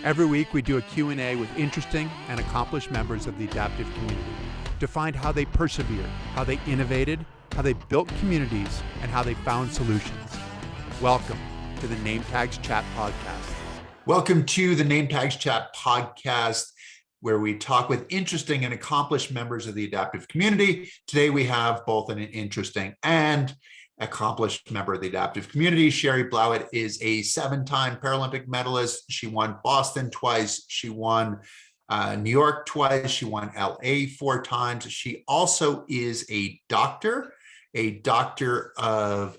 Every week we do a Q&A with interesting and accomplished members of the adaptive community to find how they persevered, how they innovated, how they built communities, and how they found solutions. Welcome to the Nametags Chat Podcast. Welcome to the Nametags Chat Podcast, where we talk with interesting and accomplished members of the adaptive community. Today we have both an interesting and accomplished member of the adaptive community. Cheri Blauwet is a 7-time Paralympic medalist. She won Boston twice. She won New York twice. She won LA 4 times. She also is a doctor of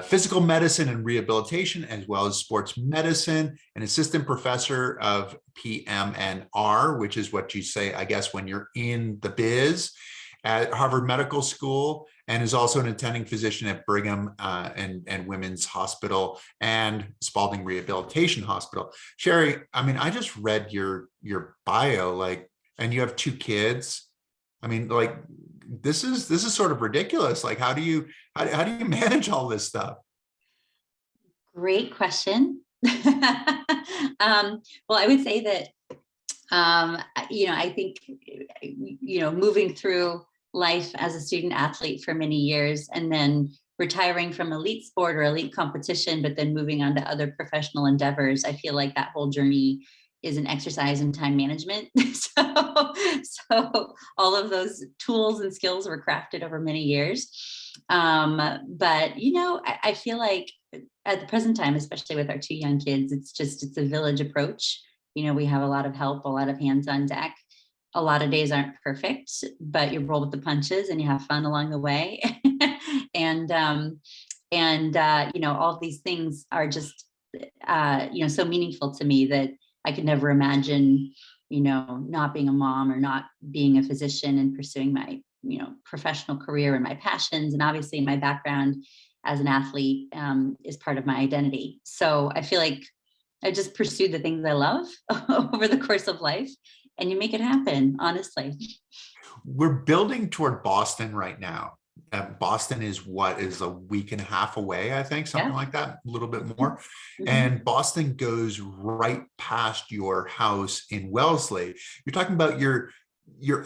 physical medicine and rehabilitation, as well as sports medicine, an assistant professor of PM&R, which is what you say, I guess, when you're in the biz at Harvard Medical School, and is also an attending physician at Brigham and Women's Hospital and Spaulding Rehabilitation Hospital. Cheri, I mean, I just read your bio, and you have 2 kids. I mean, this is sort of ridiculous. How do you manage all this stuff? Great question. Well, I would say that I think moving through life as a student athlete for many years, and then retiring from elite sport or elite competition, but then moving on to other professional endeavors, I feel like that whole journey is an exercise in time management. So all of those tools and skills were crafted over many years. But I feel like at the present time, especially with our 2 young kids, it's a village approach. We have a lot of help, a lot of hands on deck. A lot of days aren't perfect, but you roll with the punches and you have fun along the way. and all these things are just, so meaningful to me that I could never imagine, not being a mom or not being a physician and pursuing my, professional career and my passions. And obviously my background as an athlete is part of my identity. So I feel like I just pursued the things I love over the course of life, and you make it happen, honestly. We're building toward Boston right now. Boston is a week and a half away, I think, something like that, a little bit more. Mm-hmm. And Boston goes right past your house in Wellesley. You're talking about your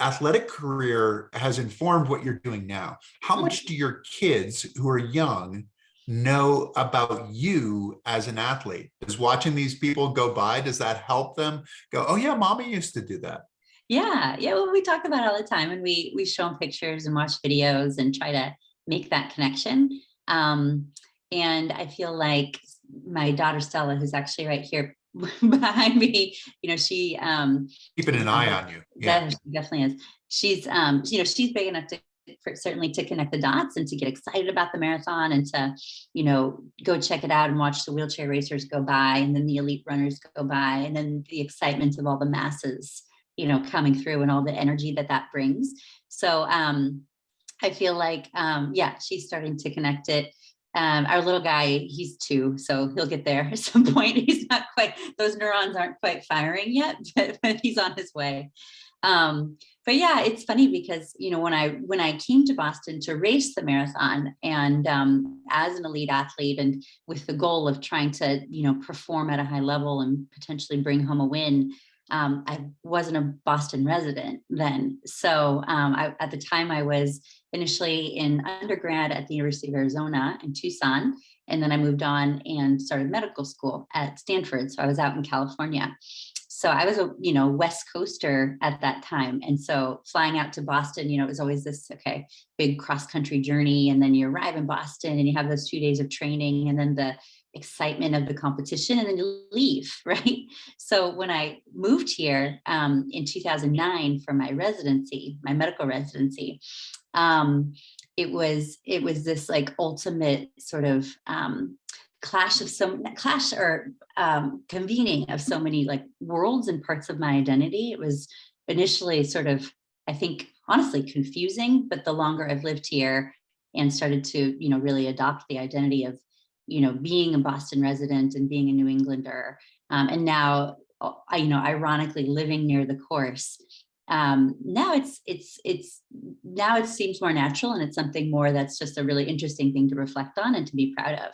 athletic career has informed what you're doing now. How much do your kids who are young know about you as an athlete? Does watching these people go by, does that help them go, oh yeah, mommy used to do that? Yeah. Well, we talk about it all the time, and we show them pictures and watch videos and try to make that connection. And I feel like my daughter Stella, who's actually right here behind me, she keeping an eye on you. Yeah, she definitely is. She's she's big enough certainly to connect the dots and to get excited about the marathon and to, go check it out and watch the wheelchair racers go by, and then the elite runners go by, and then the excitement of all the masses, coming through and all the energy that brings. So I feel like, she's starting to connect it. Our little guy, he's 2, so he'll get there at some point. He's not quite, those neurons aren't quite firing yet, but he's on his way. But yeah, it's funny because, when I came to Boston to race the marathon, and as an elite athlete, and with the goal of trying to, perform at a high level and potentially bring home a win, I wasn't a Boston resident then. So at the time, I was initially in undergrad at the University of Arizona in Tucson, and then I moved on and started medical school at Stanford. So I was out in California. So I was a, West Coaster at that time. And so flying out to Boston, it was always this, big cross-country journey. And then you arrive in Boston and you have those 2 days of training, and then the excitement of the competition, and then you leave, right? So when I moved here in 2009 for my residency, my medical residency, it was this ultimate sort of convening of so many worlds and parts of my identity. It was initially sort of, I think, honestly confusing, but the longer I've lived here and started to, really adopt the identity of, being a Boston resident and being a New Englander, and now, ironically living near the course. Now it seems more natural, and it's something more that's just a really interesting thing to reflect on and to be proud of.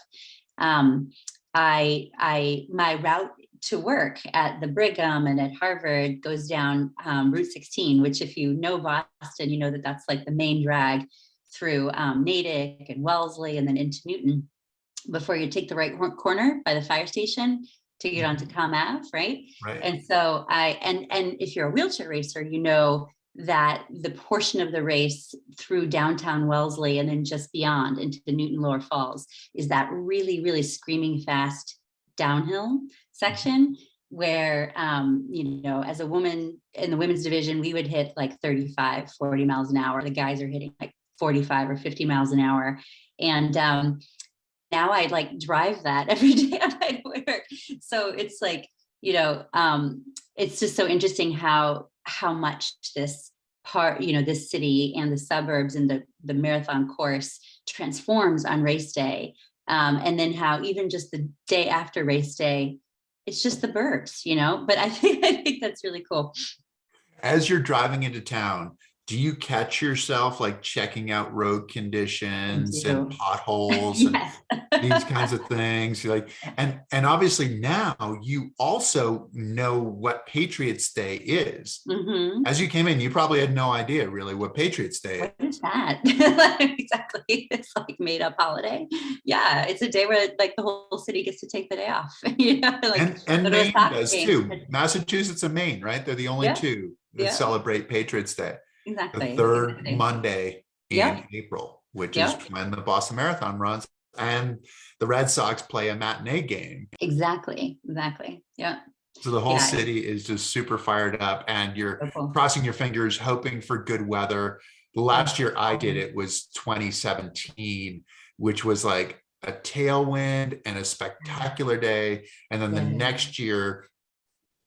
My route to work at the Brigham and at Harvard goes down Route 16, which if you know Boston, you know that that's like the main drag through Natick and Wellesley and then into Newton before you take the right corner by the fire station to get onto Com Ave, right? Right. And so and if you're a wheelchair racer, you know that the portion of the race through downtown Wellesley and then just beyond into the Newton Lower Falls is that really, really screaming fast downhill section where, you know, as a woman in the women's division, we would hit like 35, 40 miles an hour. The guys are hitting like 45 or 50 miles an hour. And now I like drive that every day on my work. So it's like, you know, it's just so interesting how much this part, you know, this city and the suburbs and the marathon course transforms on race day. And then how even just the day after race day, it's just the burbs, you know, but I think that's really cool. As you're driving into town, do you catch yourself like checking out road conditions and potholes Yes. and these kinds of things? Like, and obviously now you also know what Patriots Day is. Mm-hmm. As you came in, you probably had no idea really what Patriots Day is. What is that? Exactly. It's like made up holiday. Yeah, it's a day where like the whole city gets to take the day off. You know, like, and Maine does too. Massachusetts and Maine, right? They're the only two that celebrate Patriots Day. Exactly. The third Monday in April, which is when the Boston Marathon runs, and the Red Sox play a matinee game. Exactly. Yeah. So the whole city is just super fired up, and you're crossing your fingers, hoping for good weather. The last year I did it was 2017, which was like a tailwind and a spectacular day. And then the next year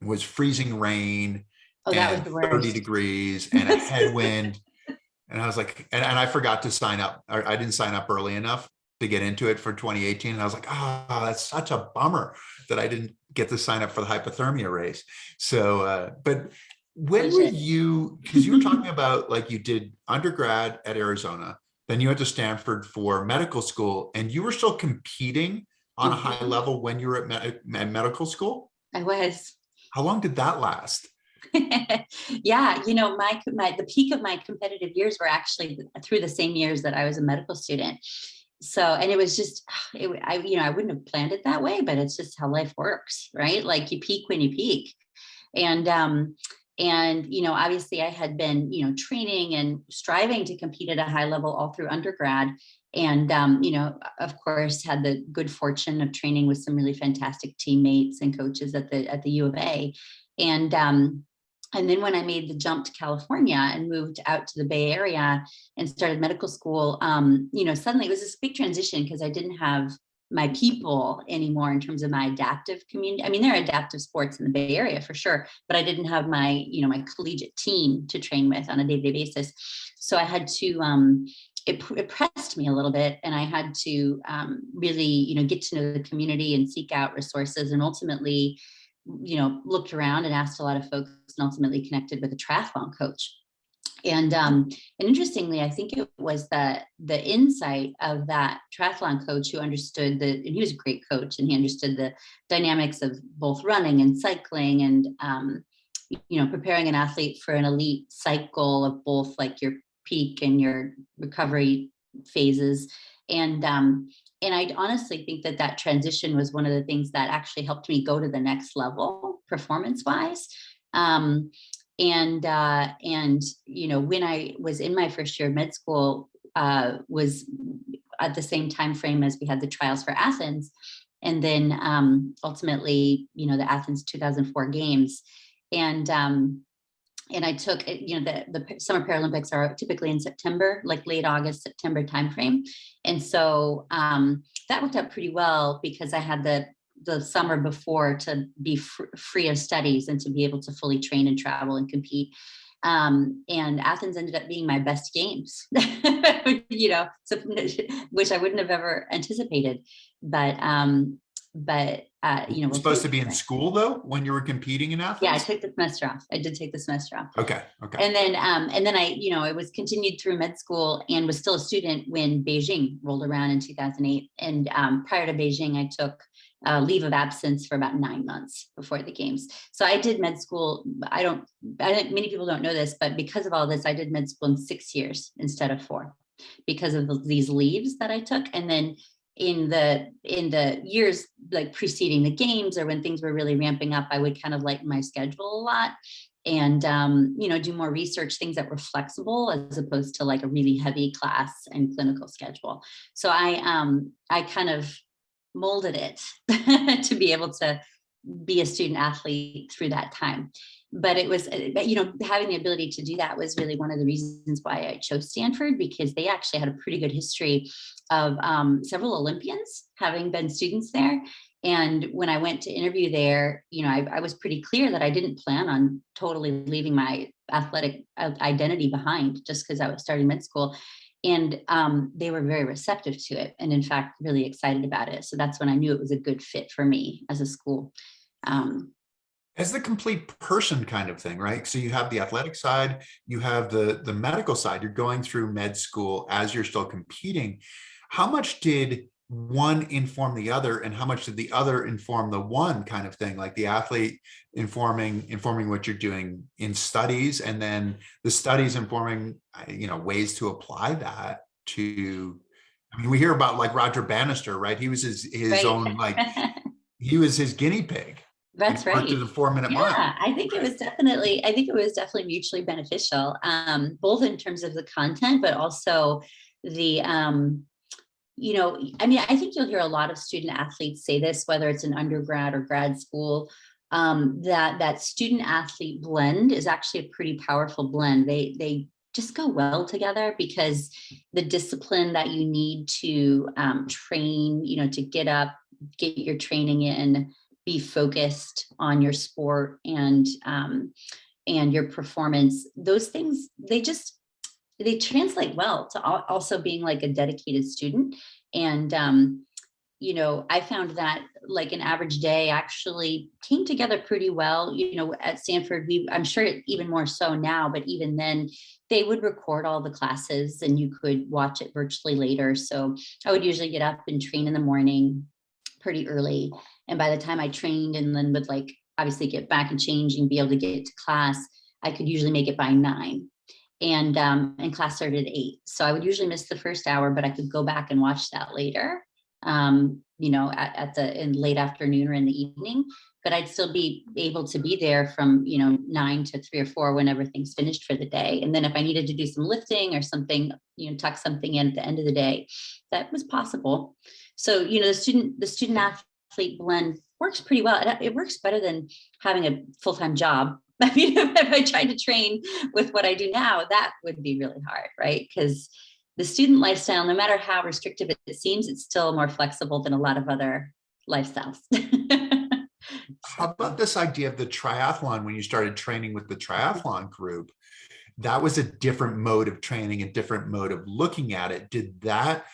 was freezing rain. That and was the 30 degrees and a headwind. And I was like, and I forgot to sign up. I didn't sign up early enough to get into it for 2018. And I was like, that's such a bummer that I didn't get to sign up for the hypothermia race. So, but when were you, because you were talking about like you did undergrad at Arizona, then you went to Stanford for medical school, and you were still competing on a high level when you were at medical school? I was. How long did that last? Yeah, you know, the peak of my competitive years were actually through the same years that I was a medical student. So, and it was just, I wouldn't have planned it that way, but it's just how life works, right? Like you peak when you peak. And, you know, obviously I had been, you know, training and striving to compete at a high level all through undergrad. And, you know, of course, had the good fortune of training with some really fantastic teammates and coaches at the U of A. And then when I made the jump to California and moved out to the Bay Area and started medical school, you know, suddenly it was this big transition because I didn't have my people anymore in terms of my adaptive community. I mean, there are adaptive sports in the Bay Area for sure, but I didn't have my, you know, my collegiate team to train with on a day-to-day basis. So I had to, it pressed me a little bit, and I had to really, you know, get to know the community and seek out resources, and ultimately, you know, looked around and asked a lot of folks, and ultimately connected with a triathlon coach. And interestingly, I think it was the insight of that triathlon coach who understood and he was a great coach, and he understood the dynamics of both running and cycling, and you know, preparing an athlete for an elite cycle of both like your peak and your recovery phases. And I honestly think that transition was one of the things that actually helped me go to the next level performance-wise. And you know, when I was in my first year of med school, was at the same time frame as we had the trials for Athens, and then ultimately, you know, the Athens 2004 games, and I took, you know, the Summer Paralympics are typically in September, like late August, September timeframe. And so that worked out pretty well because I had the summer before to be free of studies and to be able to fully train and travel and compete. And Athens ended up being my best games, you know, which I wouldn't have ever anticipated. But you know, supposed to be in school though when you were competing in Athens? Yeah, I took the semester off. I did take the semester off. Okay. And then I, you know, it was continued through med school and was still a student when Beijing rolled around in 2008. And prior to Beijing, I took leave of absence for about 9 months before the games. So I did med school. I think many people don't know this, but because of all this, I did med school in 6 years instead of 4 because of these leaves that I took. And then in the years like preceding the games, or when things were really ramping up, I would kind of lighten my schedule a lot and do more research, things that were flexible as opposed to like a really heavy class and clinical schedule. So I kind of molded it to be able to be a student athlete through that time. But it was, having the ability to do that was really one of the reasons why I chose Stanford, because they actually had a pretty good history of several Olympians having been students there. And when I went to interview there, I was pretty clear that I didn't plan on totally leaving my athletic identity behind just because I was starting med school. And they were very receptive to it. And in fact, really excited about it. So that's when I knew it was a good fit for me as a school. As the complete person kind of thing, right? So you have the athletic side, you have the medical side, you're going through med school as you're still competing. How much did one inform the other, and how much did the other inform the one kind of thing? Like the athlete informing what you're doing in studies, and then the studies informing, ways to apply that to, we hear about like Roger Bannister, right? He was his Right. own, like, he was his guinea pig. That's right. To the 4-minute mile. Yeah, I think it was definitely mutually beneficial, both in terms of the content, but also the, I think you'll hear a lot of student athletes say this, whether it's an undergrad or grad school, that student athlete blend is actually a pretty powerful blend. They just go well together because the discipline that you need to train, to get up, get your training in, be focused on your sport and your performance. Those things, they translate well to also being like a dedicated student. And, I found that like an average day actually came together pretty well. At Stanford, I'm sure even more so now, but even then they would record all the classes and you could watch it virtually later. So I would usually get up and train in the morning pretty early. And by the time I trained and then would like obviously get back and change and be able to get to class, I could usually make it by 9. And class started at 8. So I would usually miss the first hour, but I could go back and watch that later, in late afternoon or in the evening. But I'd still be able to be there from 9 to 3 or 4 when everything's finished for the day. And then if I needed to do some lifting or something, tuck something in at the end of the day, that was possible. So the student athlete blend works pretty well. It works better than having a full-time job. I mean, if I tried to train with what I do now, that would be really hard, right? Because the student lifestyle, no matter how restrictive it seems, it's still more flexible than a lot of other lifestyles. How about this idea of the triathlon? When you started training with the triathlon group, that was a different mode of training, a different mode of looking at it. Did that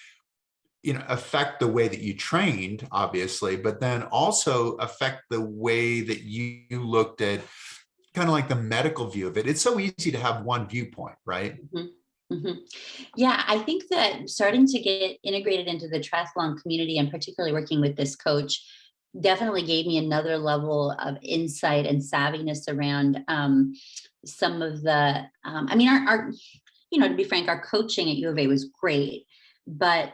affect the way that you trained, obviously, but then also affect the way that you looked at kind of like the medical view of it? It's so easy to have one viewpoint, right? Mm-hmm. Mm-hmm. Yeah, I think that starting to get integrated into the triathlon community and particularly working with this coach definitely gave me another level of insight and savviness around some of the, our to be frank, our coaching at U of A was great, but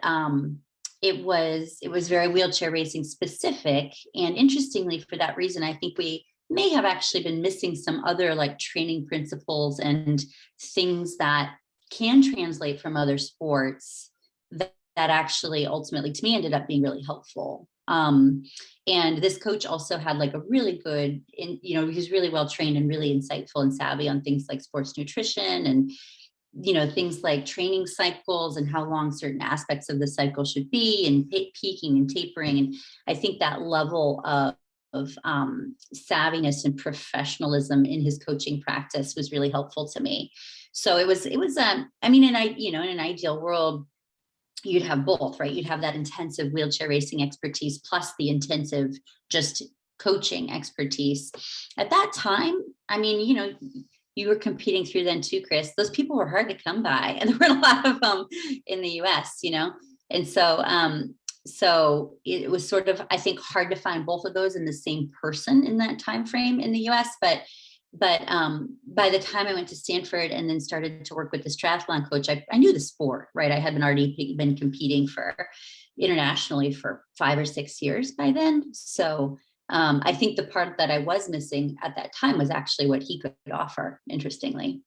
it was very wheelchair racing specific. And interestingly, for that reason, I think we may have actually been missing some other like training principles and things that can translate from other sports that actually ultimately to me ended up being really helpful. And this coach also had like a really good, he's really well trained and really insightful and savvy on things like sports nutrition and things like training cycles and how long certain aspects of the cycle should be and peaking and tapering. And I think that level of savviness and professionalism in his coaching practice was really helpful to me. So it was in an ideal world, you'd have both, right? You'd have that intensive wheelchair racing expertise plus the intensive just coaching expertise. At that time, you were competing through then too, Chris. Those people were hard to come by, and there were a lot of them in the US, And so so it was sort of, I think, hard to find both of those in the same person in that time frame in the US. But by the time I went to Stanford and then started to work with this triathlon coach, I knew the sport, right? I had already been competing for internationally for 5 or 6 years by then. So I think the part that I was missing at that time was actually what he could offer, interestingly.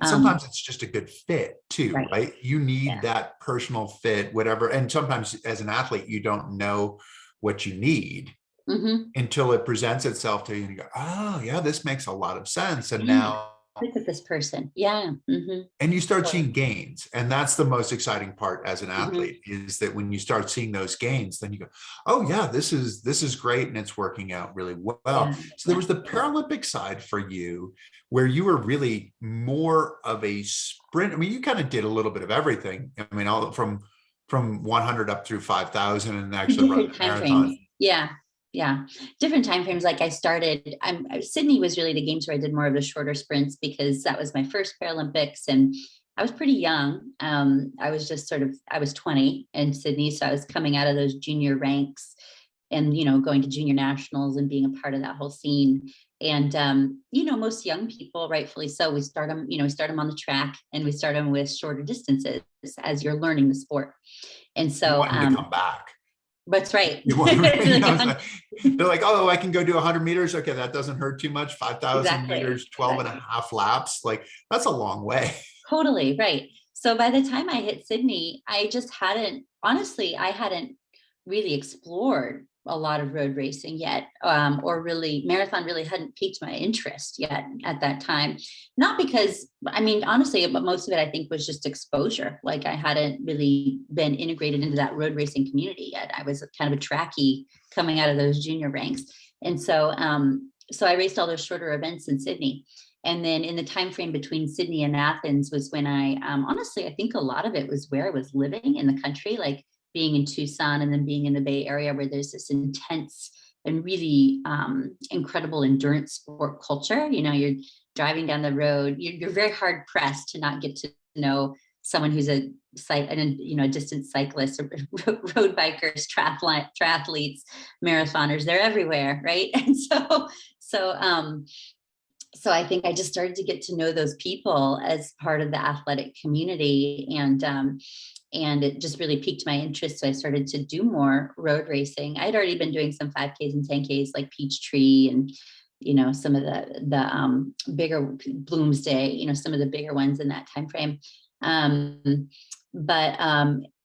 And sometimes it's just a good fit too, Right. right? You need Yeah. that personal fit, whatever. And sometimes as an athlete, you don't know what you need Mm-hmm. until it presents itself to you and you go, oh yeah, this makes a lot of sense. And Yeah. now, Look at this person. Yeah. Mm-hmm. and you start Totally. seeing gains. And that's the most exciting part as an Mm-hmm. athlete, is that when you start seeing those gains, then you go, oh yeah, this is great. And it's working out really well. Yeah. So there was the Paralympic side for you, where you were really more of a sprint. I mean, you kind of did a little bit of everything. I mean, all from 100 up through 5,000 and actually run Different the time marathon. frames. Yeah. Yeah. Different time frames. Like I started, Sydney was really the games where I did more of the shorter sprints because that was my first Paralympics and I was pretty young. I was just I was 20 in Sydney. So I was coming out of those junior ranks and, going to junior nationals and being a part of that whole scene. And, most young people, rightfully so, we start them on the track and we start them with shorter distances as you're learning the sport. And You so, want them to come back. that's right. You want, they're like, oh, I can go do 100 meters. Okay, that doesn't hurt too much. 5,000 Exactly. meters, 12 and a half laps. Like, that's a long way. Totally right. So by the time I hit Sydney, I hadn't really explored a lot of road racing yet, or really marathon really hadn't piqued my interest yet at that time. Not because, honestly, but most of it I think was just exposure. Like I hadn't really been integrated into that road racing community yet. I was kind of a trackie coming out of those junior ranks. And so I raced all those shorter events in Sydney. And then in the time frame between Sydney and Athens was when I honestly, I think a lot of it was where I was living in the country, like being in Tucson and then being in the Bay Area where there's this intense and really incredible endurance sport culture. You're driving down the road, you're very hard pressed to not get to know someone who's a distance cyclist, or road bikers, triathletes, marathoners. They're everywhere, right? And so I think I just started to get to know those people as part of the athletic community, and it just really piqued my interest. So I started to do more road racing. I'd already been doing some 5Ks and 10Ks like Peachtree and some of the bigger Bloomsday, some of the bigger ones in that time frame. But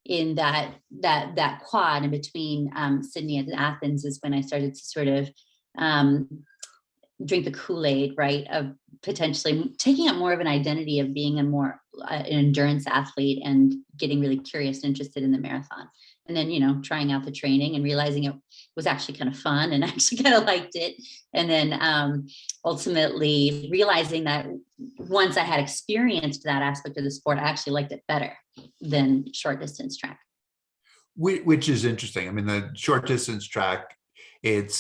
in that quad in between Sydney and Athens is when I started to sort of drink the Kool-Aid, right, of potentially taking up more of an identity of being an endurance athlete and getting really curious and interested in the marathon. And then, trying out the training and realizing it was actually kind of fun and actually kind of liked it. And then ultimately realizing that once I had experienced that aspect of the sport, I actually liked it better than short distance track. Which is interesting. I mean, the short distance track, it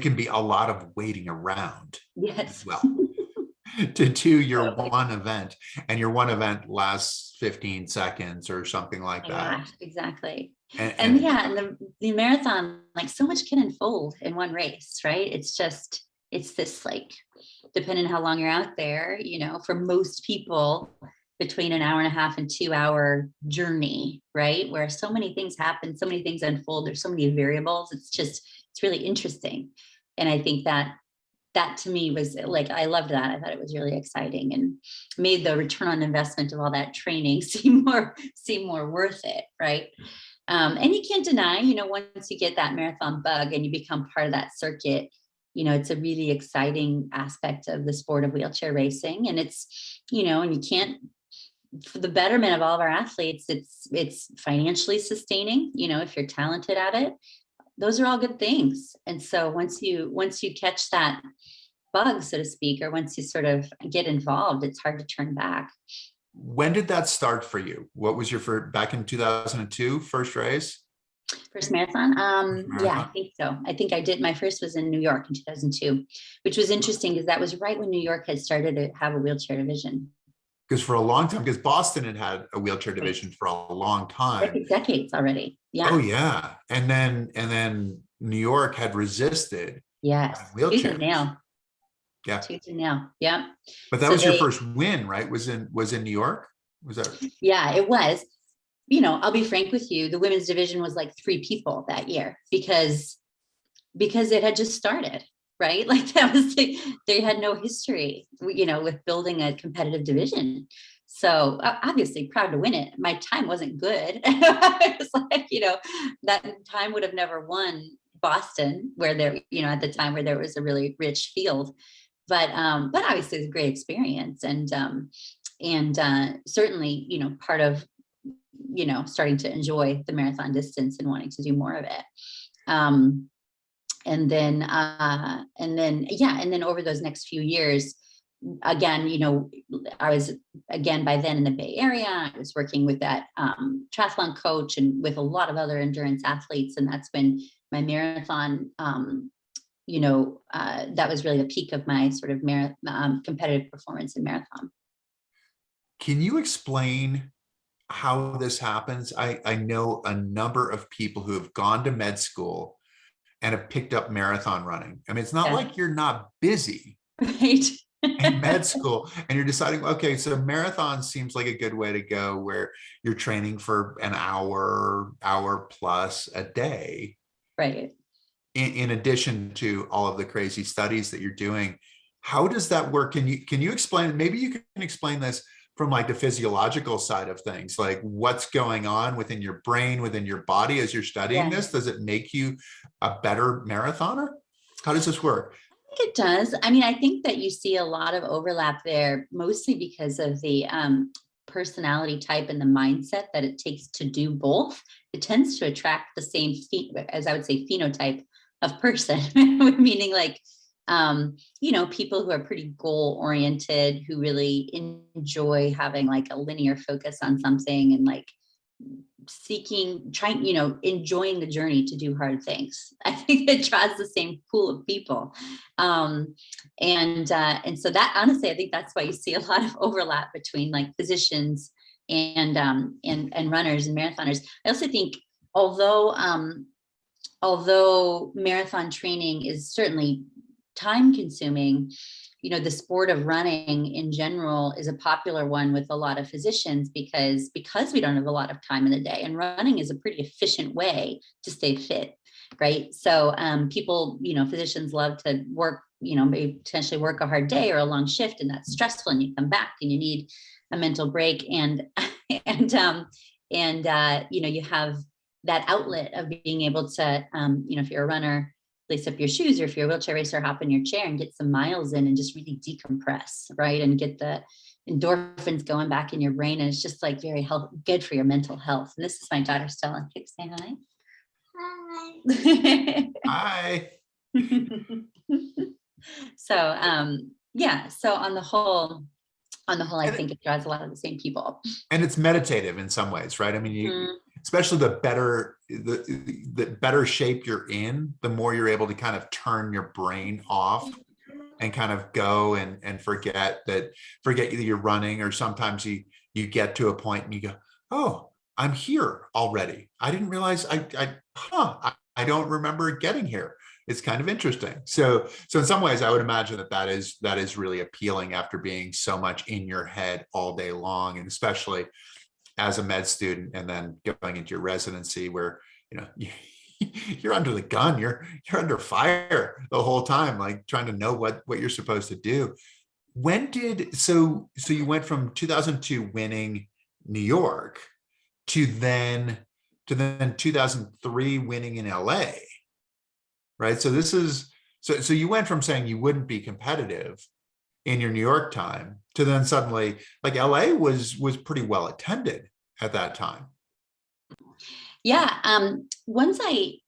can be a lot of waiting around. Yes. As well. To do your one event, and your one event lasts 15 seconds or something like that. Gosh, exactly. And The marathon, like so much can unfold in one race, right? It's this like, depending on how long you're out there, for most people between an hour and a half and 2 hour journey, right? Where so many things happen, so many things unfold. There's so many variables. It's really interesting. And I think that to me was like, I loved that. I thought it was really exciting and made the return on investment of all that training seem more worth it. Right. And you can't deny, once you get that marathon bug and you become part of that circuit, it's a really exciting aspect of the sport of wheelchair racing. And it's, and you can't, for the betterment of all of our athletes, it's financially sustaining, if you're talented at it. Those are all good things. And so once you catch that bug, so to speak, or once you sort of get involved, it's hard to turn back. When did that start for you? What was your back in 2002 first race? First marathon? Yeah, I think so. I think I did. My first was in New York in 2002, which was interesting because that was right when New York had started to have a wheelchair division. Because for a long time, because Boston had a wheelchair division for a long time. Decades already. Oh Yeah. yeah. And then New York had resisted Yes. Tooth and wheelchairs. nail. Yeah. Tooth and nail. Yeah. But that So was your they, first win, right? Was in New York? Was that yeah, it was. I'll be frank with you, the women's division was like 3 people that year because it had just started, right? Like that was they had no history, with building a competitive division. So obviously proud to win it. My time wasn't good. It was like, that time would have never won Boston, where there, at the time where there was a really rich field. But obviously it's a great experience. And certainly, part of, starting to enjoy the marathon distance and wanting to do more of it. And then over those next few years, again, I was again by then in the Bay Area. I was working with that triathlon coach and with a lot of other endurance athletes, and that's when my marathon, that was really the peak of my sort of competitive performance in marathon. Can you explain how this happens? I know a number of people who have gone to med school and have picked up marathon running. I mean, it's not like you're not busy Right. in med school and you're deciding, okay, so marathon seems like a good way to go, where you're training for an hour plus a day. Right. In addition to all of the crazy studies that you're doing. How does that work? Can you explain, maybe you can explain this from like the physiological side of things, like what's going on within your brain, within your body as you're studying this? Does it make you a better marathoner? How does this work? I think it does. I mean, I think that you see a lot of overlap there, mostly because of the personality type and the mindset that it takes to do both. It tends to attract the same, as I would say, phenotype of person, meaning like, people who are pretty goal oriented, who really enjoy having like a linear focus on something and like enjoying the journey to do hard things. I think it draws the same pool of people. And so that, honestly, I think that's why you see a lot of overlap between like physicians and runners and marathoners. I also think although marathon training is certainly time consuming, the sport of running in general is a popular one with a lot of physicians because we don't have a lot of time in the day, and running is a pretty efficient way to stay fit, right? So people, physicians love to work, maybe potentially work a hard day or a long shift, and that's stressful, and you come back and you need a mental break, and you have that outlet of being able to, if you're a runner, lace up your shoes, or if you're a wheelchair racer, hop in your chair and get some miles in and just really decompress, right? And get the endorphins going back in your brain. And it's just like very good for your mental health. And this is my daughter, Stella. Say hi. Hi. So on the whole, I think it draws a lot of the same people. And it's meditative in some ways, right? I mean, especially the better shape you're in, the more you're able to kind of turn your brain off and kind of go and forget that you're running, or sometimes you get to a point and you go, oh, I'm here already. I didn't realize I don't remember getting here. It's kind of interesting. So in some ways, I would imagine that is really appealing after being so much in your head all day long, and especially as a med student, and then going into your residency where you're under the gun, you're under fire the whole time, like trying to know what you're supposed to do. So you went from 2002 winning New York to then 2003 winning in LA, right? So so you went from saying you wouldn't be competitive in your New York time to then suddenly, like, LA was pretty well attended at that time. Yeah. Once I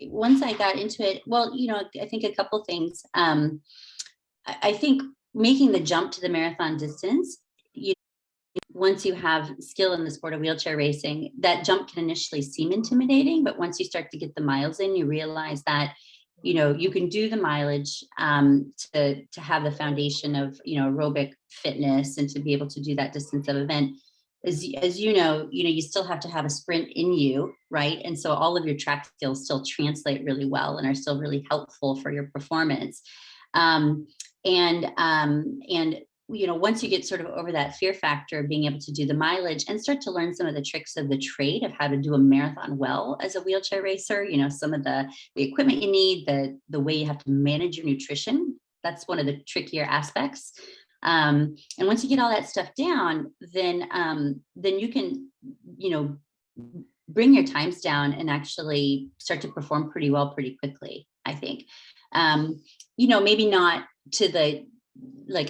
got into it, well, I think a couple things. I think making the jump to the marathon distance, once you have skill in the sport of wheelchair racing, that jump can initially seem intimidating, but once you start to get the miles in, you realize that you can do the mileage to have the foundation of, aerobic fitness and to be able to do that distance of event. As you still have to have a sprint in you, right? And so all of your track skills still translate really well and are still really helpful for your performance. Once you get sort of over that fear factor of being able to do the mileage and start to learn some of the tricks of the trade of how to do a marathon well as a wheelchair racer, some of the equipment you need, the way you have to manage your nutrition, that's one of the trickier aspects. And once you get all that stuff down, then you can, bring your times down and actually start to perform pretty well pretty quickly, I think. Maybe not to the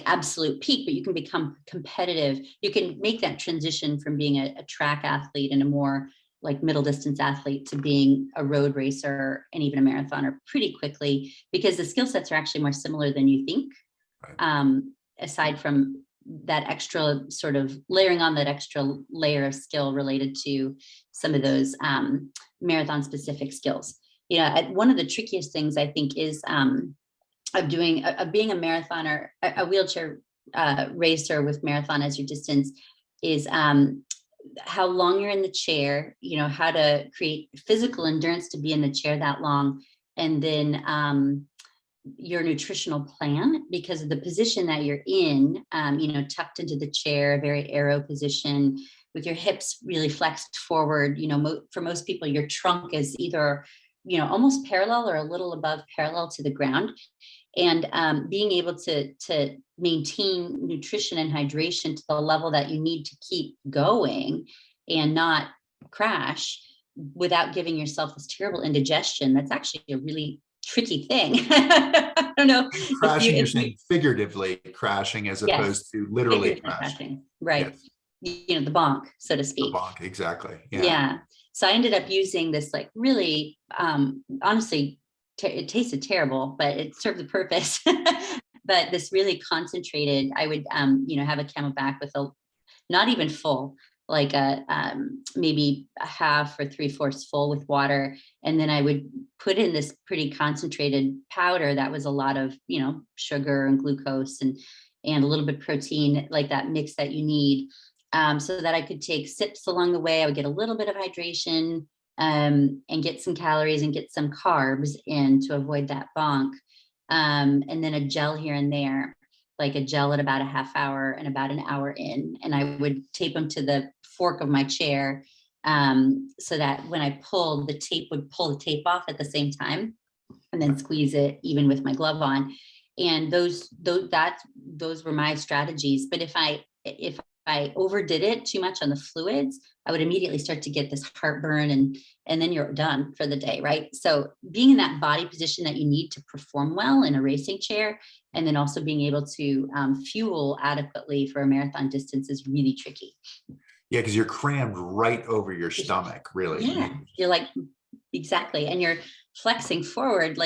absolute peak, but you can become competitive. You can make that transition from being a track athlete and a more middle distance athlete to being a road racer and even a marathoner pretty quickly, because the skill sets are actually more similar than you think. Right. Aside from that extra sort of layering on that extra layer of skill related to some of those marathon specific skills. One of the trickiest things I think is of being a marathoner, a wheelchair racer with marathon as your distance is how long you're in the chair, how to create physical endurance to be in the chair that long, and then your nutritional plan, because of the position that you're in, tucked into the chair, a very aero position with your hips really flexed forward. For most people, your trunk is either, almost parallel or a little above parallel to the ground. And being able to maintain nutrition and hydration to the level that you need to keep going and not crash without giving yourself this terrible indigestion, that's actually a really tricky thing. I don't know. Crashing, you're saying figuratively crashing as opposed to literally crashing. Right. Yes. The bonk, so to speak. The bonk, exactly. Yeah. So I ended up using this really, honestly, it tasted terrible, but it served the purpose. But this really concentrated, I would, have a Camelback with not even full, maybe a half or 3/4 full with water. And then I would put in this pretty concentrated powder that was a lot of, sugar and glucose and a little bit of protein, like that mix that you need, so that I could take sips along the way. I would get a little bit of hydration, and get some calories and get some carbs in to avoid that bonk. And then a gel here and there, like a gel at about a half hour and about an hour in. And I would tape them to the fork of my chair, so that when I pulled, the tape would pull the tape off at the same time and then squeeze it even with my glove on. And those were my strategies. But if I overdid it too much on the fluids, I would immediately start to get this heartburn and then you're done for the day, right? So being in that body position that you need to perform well in a racing chair, and then also being able to fuel adequately for a marathon distance is really tricky. Yeah, because you're crammed right over your stomach, really. Yeah, you're exactly. And you're flexing forward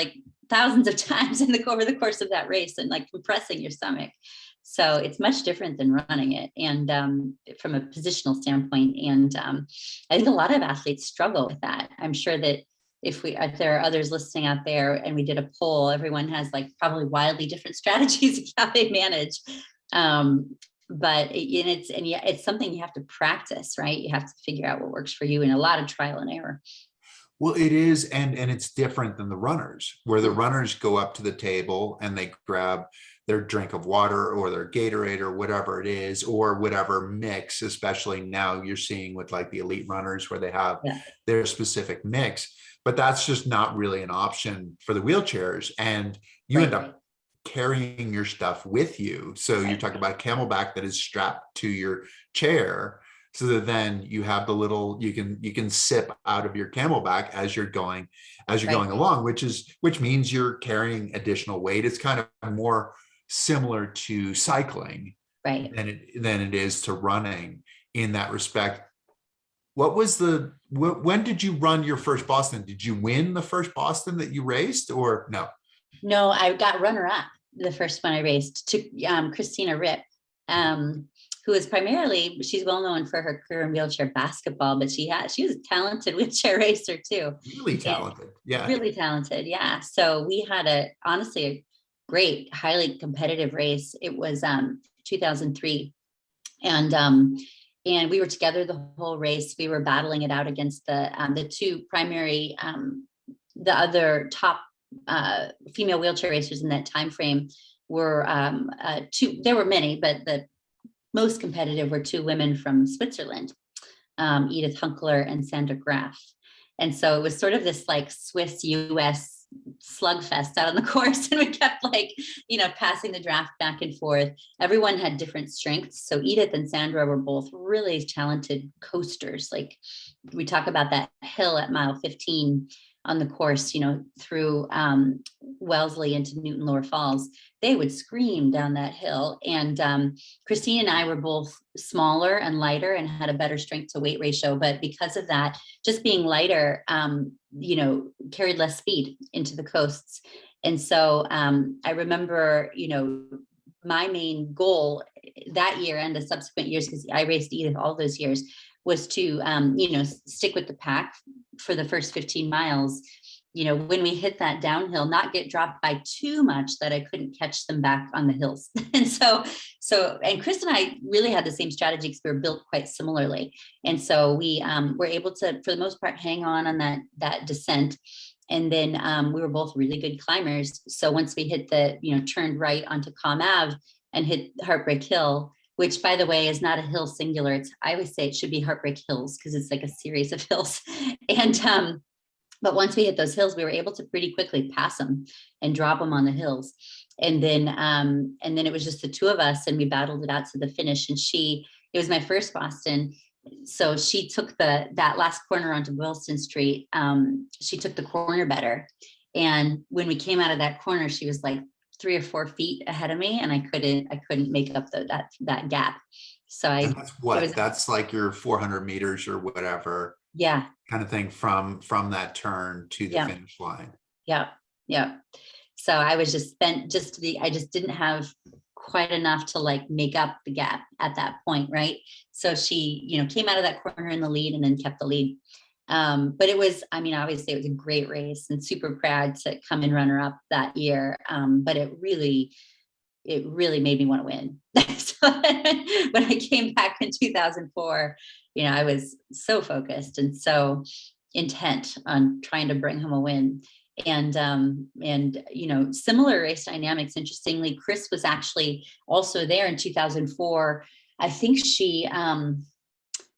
thousands of times over the course of that race and compressing your stomach. So it's much different than running it, and from a positional standpoint. And I think a lot of athletes struggle with that. I'm sure that if there are others listening out there and we did a poll, everyone has probably wildly different strategies of how they manage. But it's something you have to practice, right? You have to figure out what works for you, and a lot of trial and error. Well, it is, and it's different than the runners, where the runners go up to the table and they grab their drink of water or their Gatorade or whatever it is, or whatever mix, especially now you're seeing with the elite runners where they have their specific mix, but that's just not really an option for the wheelchairs. And you end up carrying your stuff with you. So you talk about a Camelback that is strapped to your chair, so that then you have the little, you can sip out of your Camelback as you're going along, which means you're carrying additional weight. It's kind of more similar to cycling than it is to running in that respect. When did you run your first Boston? Did you win the first Boston that you raced, or no? No, I got runner up the first one I raced to Christina Rip, who is primarily, she's well known for her career in wheelchair basketball, but she was a talented wheelchair racer too. Really talented. Yeah. Really talented. Yeah. So we had honestly a great, highly competitive race. It was 2003. And we were together the whole race. We were battling it out against the two primary, the other top female wheelchair racers in that time frame were two. There were many, but the most competitive were two women from Switzerland, Edith Hunkler and Sandra Graf. And so it was sort of this like Swiss US slugfest out on the course, and we kept like, passing the draft back and forth. Everyone had different strengths. So Edith and Sandra were both really talented coasters. Like we talk about that hill at mile 15 on the course, through Wellesley into Newton Lower Falls. They would scream down that hill. And Christine and I were both smaller and lighter and had a better strength to weight ratio. But because of that, just being lighter, carried less speed into the coasts. And so I remember, my main goal that year and the subsequent years, because I raced Edith all those years, was to, stick with the pack for the first 15 miles, when we hit that downhill, not get dropped by too much that I couldn't catch them back on the hills. And and Chris and I really had the same strategy because we were built quite similarly. And so we were able to, for the most part, hang on that descent. And then we were both really good climbers. So once we hit turned right onto Comm Ave and hit Heartbreak Hill, which by the way is not a hill singular. I always say it should be Heartbreak Hills because it's like a series of hills. And but once we hit those hills, we were able to pretty quickly pass them and drop them on the hills. And then it was just the two of us, and we battled it out to the finish. And it was my first Boston. So she took that last corner onto Boylston Street. She took the corner better. And when we came out of that corner, she was like 3 or 4 feet ahead of me, and I couldn't make up that gap. So that's like your 400 meters or whatever. Yeah. Kind of thing from that turn to the finish line. Yeah. Yeah. So I was just spent I just didn't have quite enough to like make up the gap at that point. Right. So she, came out of that corner in the lead and then kept the lead. But it was, obviously it was a great race and super proud to come in runner up that year. But it really made me want to win. So when I came back in 2004, I was so focused and so intent on trying to bring home a win. And similar race dynamics. Interestingly, Chris was actually also there in 2004. I think she, and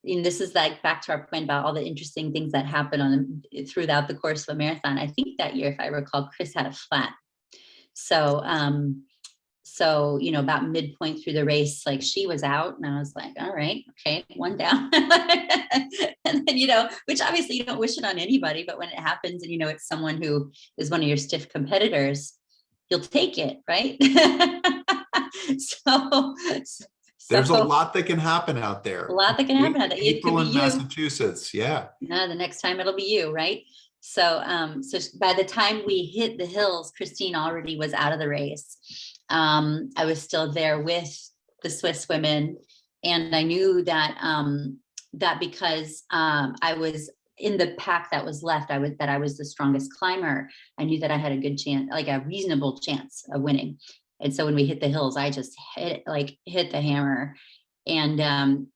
this is like back to our point about all the interesting things that happen throughout the course of a marathon. I think that year, if I recall, Chris had a flat. So, about midpoint through the race, like she was out and I was like, all right, okay, one down. And then, which obviously you don't wish it on anybody, but when it happens and, it's someone who is one of your stiff competitors, you'll take it, right? So there's a lot that can happen out there. A lot that can happen out there. April in Massachusetts. Yeah. The next time it'll be you, right? So, by the time we hit the hills, Christine already was out of the race. I was still there with the Swiss women, and I knew that that because I was in the pack that was left, I was the strongest climber. I knew that I had a good chance, like a reasonable chance of winning. And so when we hit the hills, I just hit the hammer and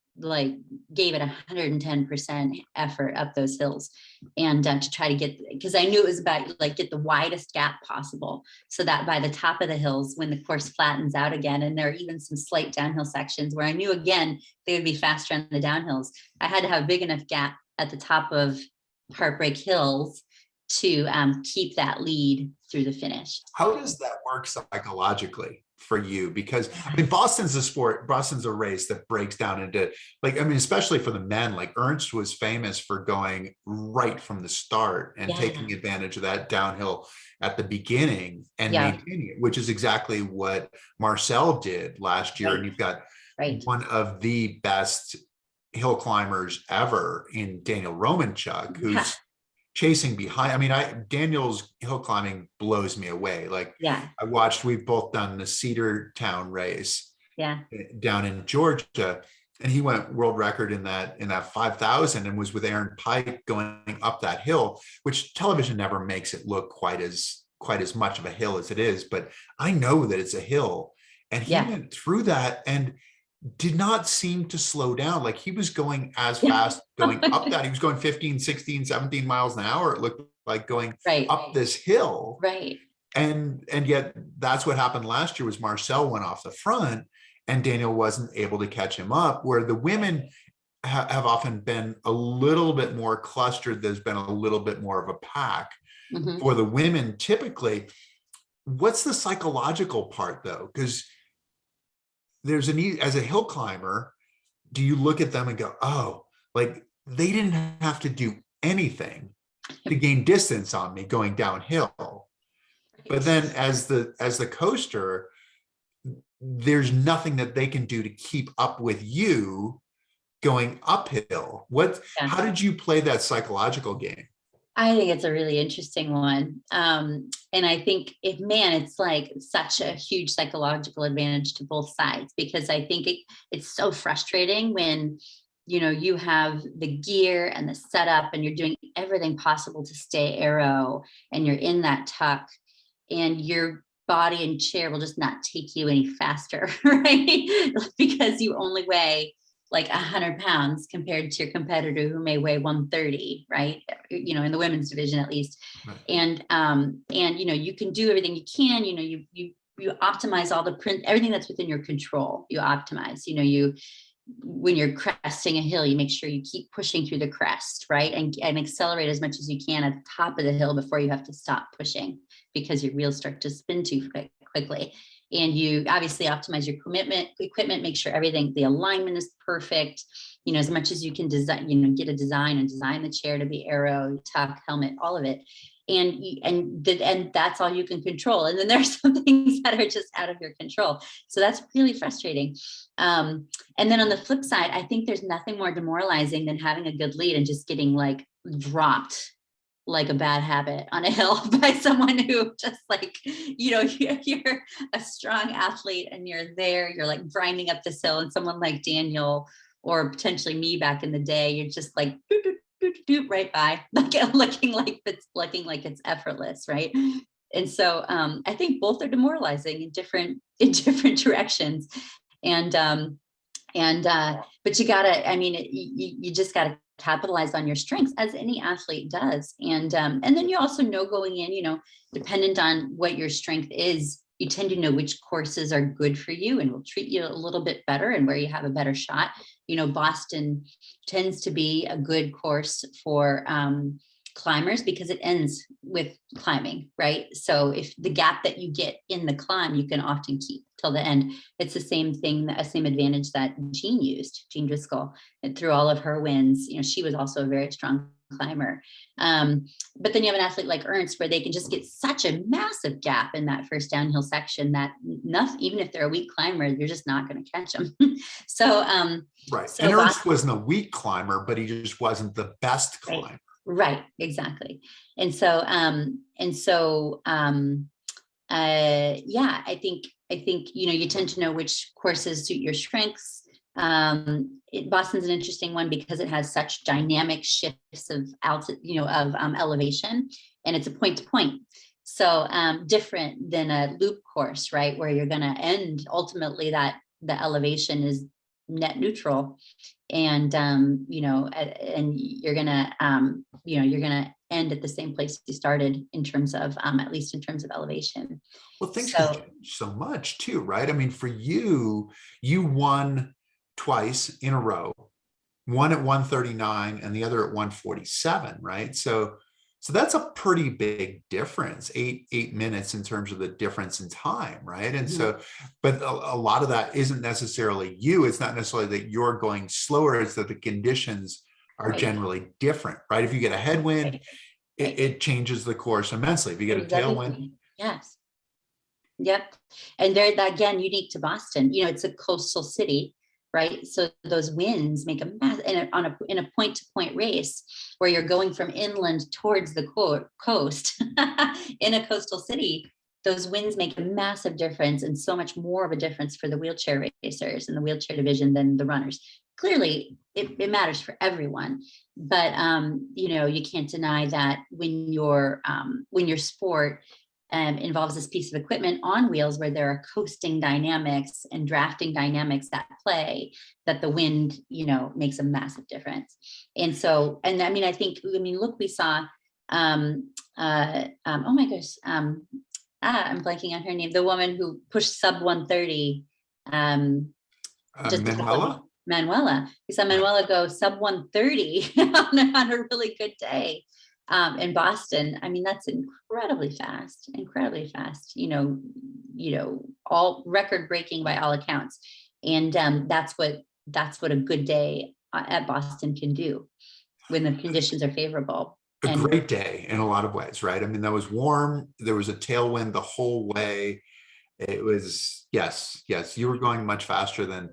gave it 110% effort up those hills, and to try to get, because I knew it was about get the widest gap possible, so that by the top of the hills, when the course flattens out again, and there are even some slight downhill sections where I knew again they would be faster on the downhills, I had to have a big enough gap at the top of Heartbreak Hills to keep that lead through the finish. How does that work psychologically for you? Because Boston's a race that breaks down into especially for the men, like Ernst was famous for going right from the start and taking advantage of that downhill at the beginning and maintaining it, which is exactly what Marcel did last year. And you've got one of the best hill climbers ever in Daniel Romanchuk, who's chasing behind. Daniel's hill climbing blows me away. I watched, we've both done the Cedar Town race, Yeah. down in Georgia. And he went world record in that 5,000 and was with Aaron Pike going up that hill, which television never makes it look quite as much of a hill as it is. But I know that it's a hill. And he Yeah. went through that and did not seem to slow down. Like he was going as Yeah. fast going up that. He was going 15, 16, 17 miles an hour. It looked like going Right. up this hill. Right. And yet that's what happened last year was Marcel went off the front and Daniel wasn't able to catch him up, where the women have often been a little bit more clustered. There's been a little bit more of a pack. Mm-hmm. For the women, typically, what's the psychological part though? Because there's as a hill climber, do you look at them and go, oh, like they didn't have to do anything to gain distance on me going downhill. But then as the coaster, there's nothing that they can do to keep up with you going uphill. How did you play that psychological game? I think it's a really interesting one. And I think it's like such a huge psychological advantage to both sides, because I think it's so frustrating when, you have the gear and the setup and you're doing everything possible to stay aero and you're in that tuck and your body and chair will just not take you any faster, right? Because you only weigh like 100 pounds compared to your competitor who may weigh 130, right? In the women's division at least. Right. And you can do everything you can, you optimize all everything that's within your control, you optimize, when you're cresting a hill, you make sure you keep pushing through the crest, right? And accelerate as much as you can at the top of the hill before you have to stop pushing, because your wheels start to spin too quickly. And you obviously optimize your equipment, make sure the alignment is perfect, as much as you can design, get a design and design the chair to be aero, tuck, helmet, all of it. And that's all you can control. And then there's some things that are just out of your control. So that's really frustrating. And then on the flip side, I think there's nothing more demoralizing than having a good lead and just getting like dropped like a bad habit on a hill by someone who just like, you're a strong athlete and you're like grinding up this hill, and someone like Daniel or potentially me back in the day, you're just like right by, like looking like it's effortless, right? And so I think both are demoralizing in different directions, and but you gotta, you just gotta capitalize on your strengths, as any athlete does, and then you also know going in, dependent on what your strength is, you tend to know which courses are good for you and will treat you a little bit better and where you have a better shot. Boston tends to be a good course for climbers because it ends with climbing, right? So if the gap that you get in the climb, you can often keep till the end. It's the same thing, the same advantage that Jean Driscoll, and through all of her wins, she was also a very strong climber. But then you have an athlete like Ernst, where they can just get such a massive gap in that first downhill section that nothing, even if they're a weak climber, you're just not going to catch them. So right. So and Ernst wasn't a weak climber, but he just wasn't the best climber. Right, exactly. And so I think you tend to know which courses suit your strengths. Boston's an interesting one because it has such dynamic shifts of altitude, of elevation, and it's a point to point. So different than a loop course, right, where you're going to end ultimately that the elevation is net neutral, and and you're gonna end at the same place you started in terms of at least in terms of elevation. Well, things can change so much too, right? For you won twice in a row, one at 139 and the other at 147, right? So that's a pretty big difference, eight minutes in terms of the difference in time, right? And so, but a lot of that isn't necessarily you. It's not necessarily that you're going slower. It's that the conditions are generally different, right? If you get a headwind, it changes the course immensely. If you get a tailwind. Yes. Yep. And they're, again, unique to Boston. It's a coastal city, right? So those winds make a mass in a point-to-point race where you're going from inland towards the coast in a coastal city. those wins make a massive difference, and so much more of a difference for the wheelchair racers and the wheelchair division than the runners. Clearly, it matters for everyone, but you can't deny that when your sport involves this piece of equipment on wheels where there are coasting dynamics and drafting dynamics at play, that the wind, makes a massive difference. And so, and I mean, look, we saw, oh my gosh, I'm blanking on her name, the woman who pushed sub 130. Manuela. We saw Manuela go sub 130 on a really good day in Boston. I mean, that's incredibly fast, all record breaking by all accounts. And that's what a good day at Boston can do when the conditions are favorable. A great day in a lot of ways, right? I mean, that was warm. There was a tailwind the whole way. It was, yes, you were going much faster than.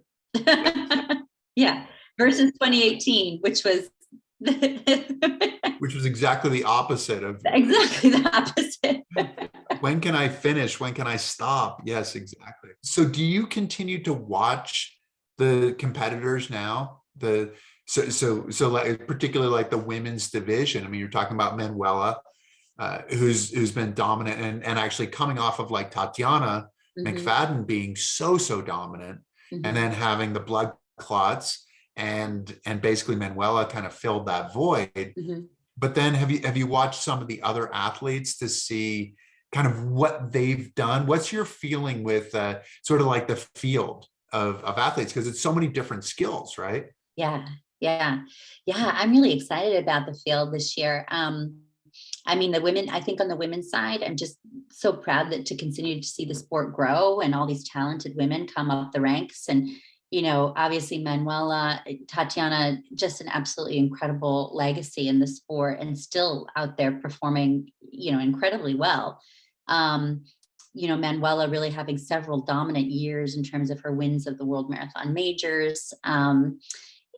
Yeah, versus 2018, which was exactly the opposite of. Exactly the opposite. When can I finish? When can I stop? Yes, exactly. So do you continue to watch the competitors now? So like, particularly like the women's division. I mean, you're talking about Manuela, who's been dominant and actually coming off of like Tatiana McFadden being so dominant, and then having the blood clots, and basically Manuela kind of filled that void. But then have you watched some of the other athletes to see kind of what they've done? What's your feeling with sort of like the field of athletes, because it's so many different skills, right? Yeah. I'm really excited about the field this year. I mean, the women, I think on the women's side, I'm just so proud to continue to see the sport grow and all these talented women come up the ranks. And, obviously Manuela, Tatiana, just an absolutely incredible legacy in the sport and still out there performing, incredibly well. Manuela really having several dominant years in terms of her wins of the World Marathon Majors.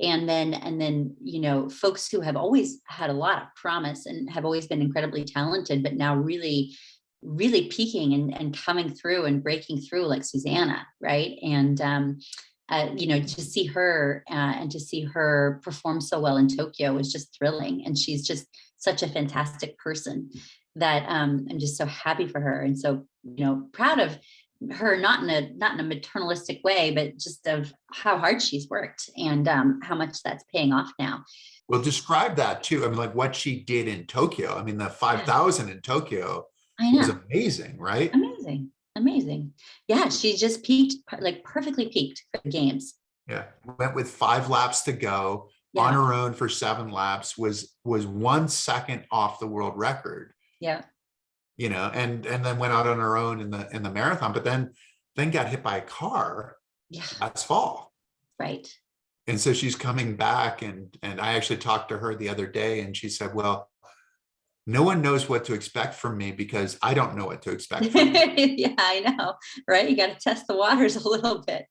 And then, folks who have always had a lot of promise and have always been incredibly talented, but now really, really peaking and coming through and breaking through, like Susanna, right? And, to see her and to see her perform so well in Tokyo was just thrilling. And she's just such a fantastic person that I'm just so happy for her. And so, proud of her, not in a maternalistic way, but just of how hard she's worked and how much that's paying off now. Well, describe that too. I mean, like what she did in Tokyo. I mean, the 5,000 in Tokyo was amazing, right? Amazing. Yeah, she just peaked, like perfectly peaked for the games. Yeah, went with 5 laps to go on her own for 7 laps, was 1 second off the world record. Yeah. And then went out on her own in the marathon, but then got hit by a car last fall. Right. And so she's coming back, and I actually talked to her the other day, and she said, well, no one knows what to expect from me because I don't know what to expect from me. Yeah, I know, right? You got to test the waters a little bit.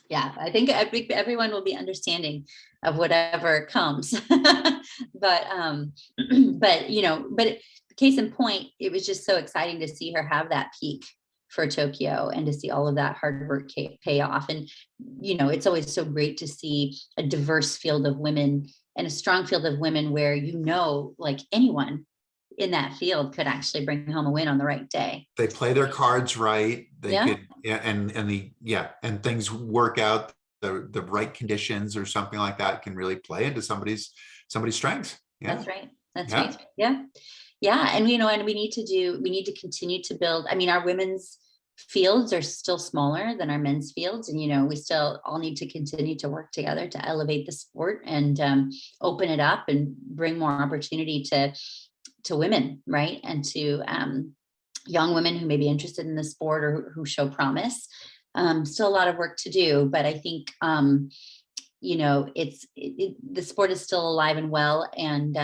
Yeah, I think everyone will be understanding of whatever comes. But case in point, it was just so exciting to see her have that peak for Tokyo and to see all of that hard work pay off. And, it's always so great to see a diverse field of women and a strong field of women where, like anyone in that field could actually bring home a win on the right day. They play their cards right. They could, and things work out, the right conditions or something like that can really play into somebody's strengths. Yeah. That's right. Right. Yeah. And, and we need to continue to build. I mean, our women's fields are still smaller than our men's fields. And, we still all need to continue to work together to elevate the sport and open it up and bring more opportunity to women, right? And to young women who may be interested in the sport or who show promise. Still a lot of work to do, but I think, the sport is still alive and well, and,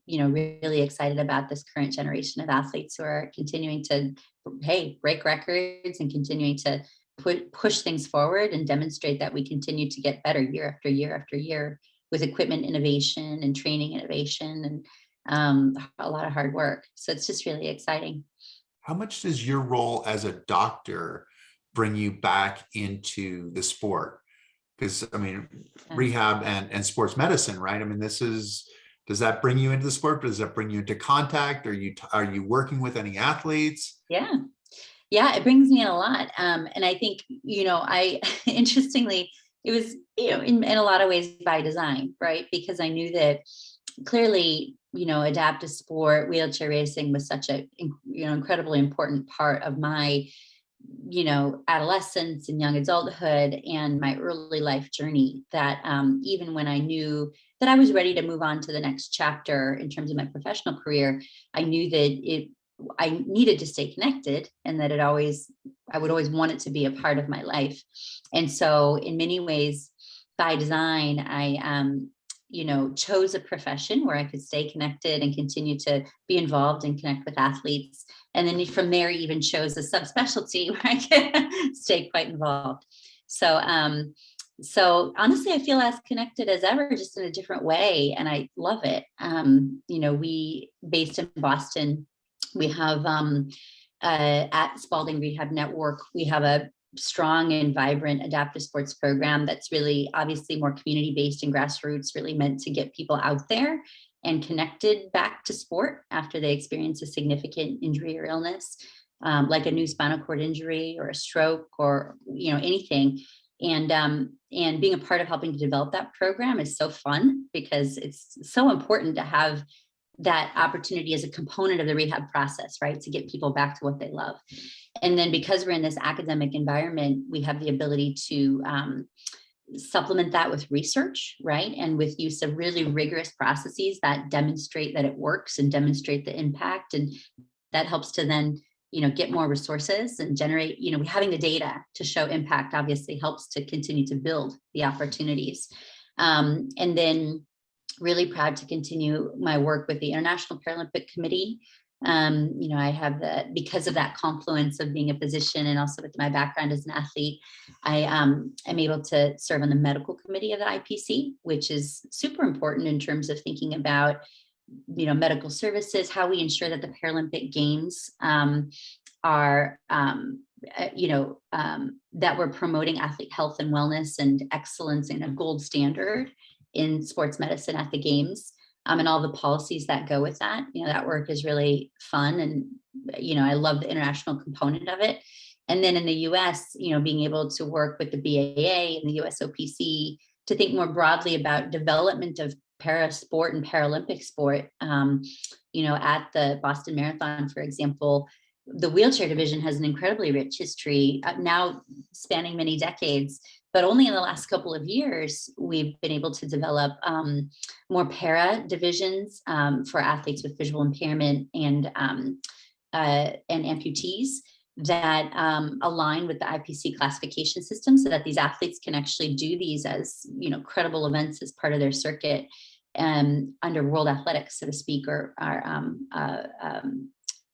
really excited about this current generation of athletes who are continuing to, break records and continuing to push things forward and demonstrate that we continue to get better year after year after year with equipment innovation and training innovation and a lot of hard work. So it's just really exciting. how much does your role as a doctor bring you back into the sport? Because I mean, rehab and sports medicine, right? I mean, does that bring you into the sport? Does that bring you into contact? Are you working with any athletes? Yeah. Yeah, it brings me in a lot. And I think, I interestingly, it was, in a lot of ways by design, right? Because I knew that clearly, adaptive sport, wheelchair racing was such a, incredibly important part of my, adolescence and young adulthood and my early life journey, that even when I knew that I was ready to move on to the next chapter in terms of my professional career, I knew that I needed to stay connected, and that I would always want it to be a part of my life. And so in many ways, by design, I chose a profession where I could stay connected and continue to be involved and connect with athletes. And then from there, even chose a subspecialty where I could stay quite involved. So honestly, I feel as connected as ever, just in a different way. And I love it. We based in Boston, we have at Spaulding Rehab Network, we have a strong and vibrant adaptive sports program that's really obviously more community-based and grassroots, really meant to get people out there and connected back to sport after they experience a significant injury or illness, like a new spinal cord injury or a stroke or anything. And being a part of helping to develop that program is so fun, because it's so important to have that opportunity as a component of the rehab process, right? To get people back to what they love. And then because we're in this academic environment, we have the ability to supplement that with research, right? And with use of really rigorous processes that demonstrate that it works and demonstrate the impact. And that helps to then, get more resources and generate, having the data to show impact obviously helps to continue to build the opportunities. And then really proud to continue my work with the International Paralympic Committee. I have because of that confluence of being a physician and also with my background as an athlete, I am able to serve on the medical committee of the IPC, which is super important in terms of thinking about, medical services, how we ensure that the Paralympic Games are, that we're promoting athlete health and wellness and excellence in a gold standard in sports medicine at the games, and all the policies that go with that. That work is really fun, and I love the international component of it. And then in the US, being able to work with the BAA and the USOPC to think more broadly about development of para sport and Paralympic sport. At the Boston Marathon, for example, the wheelchair division has an incredibly rich history, now spanning many decades. But only in the last couple of years, we've been able to develop more para divisions for athletes with visual impairment and amputees that align with the IPC classification system, so that these athletes can actually do these as credible events as part of their circuit under World Athletics, so to speak, or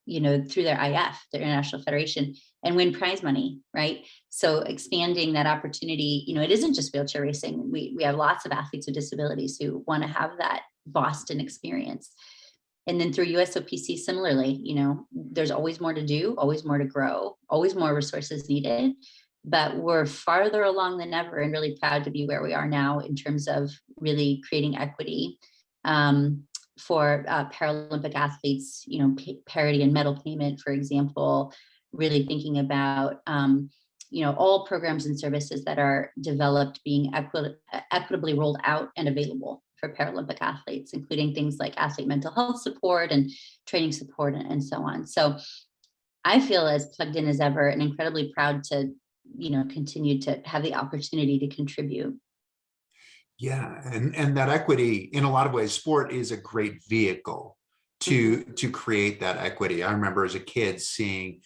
through their IF, their International Federation, and win prize money, right? So expanding that opportunity, it isn't just wheelchair racing. We have lots of athletes with disabilities who want to have that Boston experience. And then through USOPC, similarly, there's always more to do, always more to grow, always more resources needed, but we're farther along than ever, and really proud to be where we are now in terms of really creating equity for Paralympic athletes, parity and medal payment, for example, really thinking about, all programs and services that are developed being equitably rolled out and available for Paralympic athletes, including things like athlete mental health support and training support and so on. So I feel as plugged in as ever and incredibly proud to, continue to have the opportunity to contribute. Yeah, and that equity, in a lot of ways, sport is a great vehicle to create that equity. I remember as a kid seeing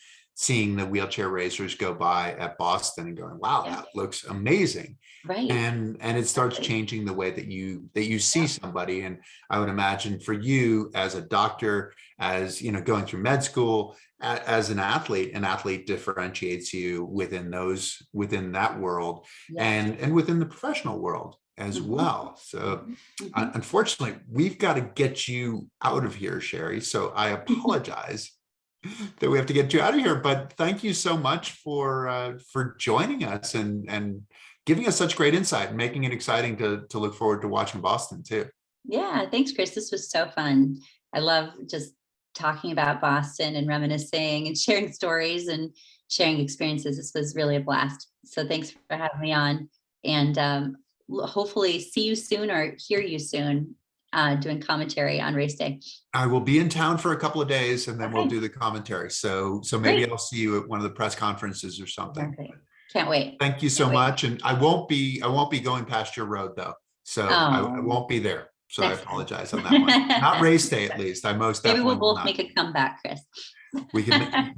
the wheelchair racers go by at Boston and going, "Wow, that looks amazing!" Right. And it starts changing the way that you see somebody. And I would imagine for you as a doctor, as going through med school, as an athlete differentiates you within that world, and within the professional world as well. So unfortunately, we've got to get you out of here, Cheri. So I apologize. that we have to get you out of here. But thank you so much for joining us and giving us such great insight and making it exciting to look forward to watching Boston too. Yeah, thanks, Chris. This was so fun. I love just talking about Boston and reminiscing and sharing stories and sharing experiences. This was really a blast. So thanks for having me on, and hopefully see you soon or hear you soon doing commentary on race day. I will be in town for a couple of days and then we'll Okay. do the commentary. So maybe Great. I'll see you at one of the press conferences or something. Exactly. Can't wait. Thank you so Can't wait. much. And I won't be going past your road though. So I Oh, won't be there. So I next time. apologize on that one. Not race day, at least. I most Maybe definitely we'll will both not. make a comeback, Chris. We can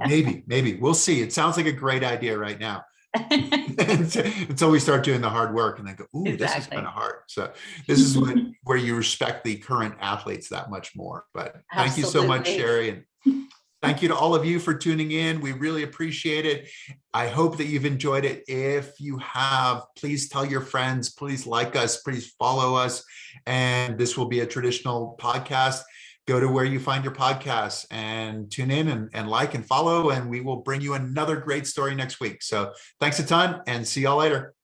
maybe we'll see. It sounds like a great idea right now. Until we start doing the hard work and then go, ooh, this is Exactly. kind of hard. So this is where you respect the current athletes that much more. But thank you so much, Absolutely. Cheri. And thank you to all of you for tuning in. We really appreciate it. I hope that you've enjoyed it. If you have, please tell your friends, please like us, please follow us. And this will be a traditional podcast. Go to where you find your podcasts and tune in and like and follow, and we will bring you another great story next week. So thanks a ton and see y'all later.